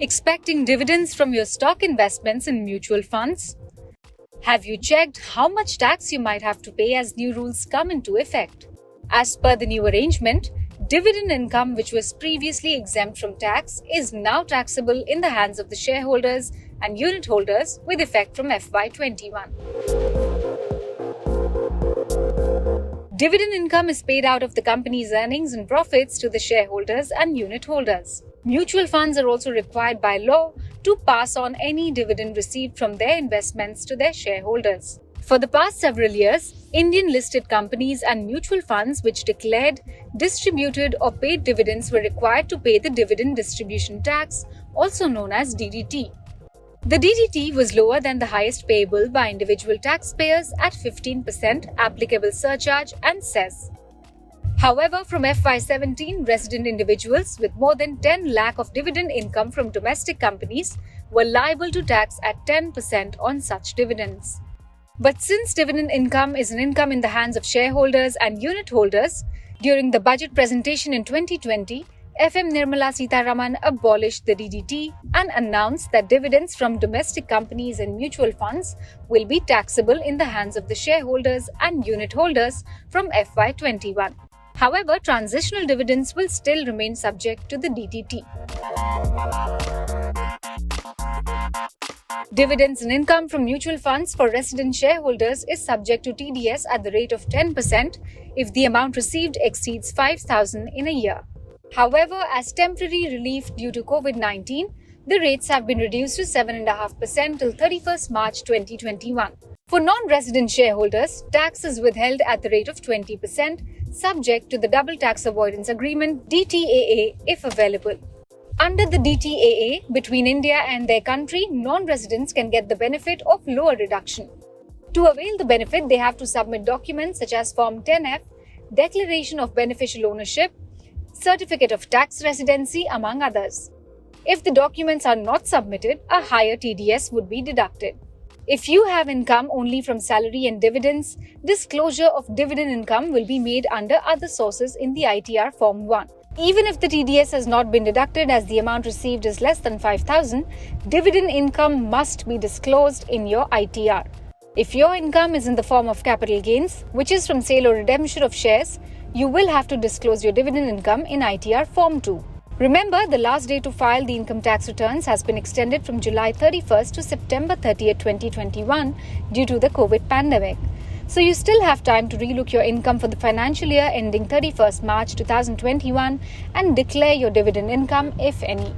Expecting dividends from your stock investments in mutual funds? Have you checked how much tax you might have to pay as new rules come into effect? As per the new arrangement, dividend income which was previously exempt from tax is now taxable in the hands of the shareholders and unit holders with effect from FY21. Dividend income is paid out of the company's earnings and profits to the shareholders and unit holders. Mutual funds are also required by law to pass on any dividend received from their investments to their shareholders. For the past several years, Indian listed companies and mutual funds which declared, distributed or paid dividends were required to pay the dividend distribution tax, also known as DDT. The DDT was lower than the highest payable by individual taxpayers at 15% applicable surcharge and cess. However, from FY17, resident individuals with more than 10 lakh of dividend income from domestic companies were liable to tax at 10% on such dividends. But since dividend income is an income in the hands of shareholders and unit holders, during the budget presentation in 2020, FM Nirmala Sitharaman abolished the DDT and announced that dividends from domestic companies and mutual funds will be taxable in the hands of the shareholders and unit holders from FY21. However, transitional dividends will still remain subject to the DDT. Dividends and income from mutual funds for resident shareholders is subject to TDS at the rate of 10% if the amount received exceeds 5,000 in a year. However, as temporary relief due to COVID-19, the rates have been reduced to 7.5% till 31st March 2021. For non-resident shareholders, tax is withheld at the rate of 20%, subject to the Double Tax Avoidance Agreement (DTAA) if available. Under the DTAA, between India and their country, non-residents can get the benefit of lower reduction. To avail the benefit, they have to submit documents such as Form 10F, Declaration of Beneficial Ownership, Certificate of Tax Residency, among others. If the documents are not submitted, a higher TDS would be deducted. If you have income only from salary and dividends, disclosure of dividend income will be made under other sources in the ITR Form 1. Even if the TDS has not been deducted as the amount received is less than 5,000, dividend income must be disclosed in your ITR. If your income is in the form of capital gains, which is from sale or redemption of shares, you will have to disclose your dividend income in ITR Form 2. Remember, the last day to file the income tax returns has been extended from July 31st to September 30th, 2021 due to the COVID pandemic. So you still have time to relook your income for the financial year ending 31st March 2021 and declare your dividend income, if any.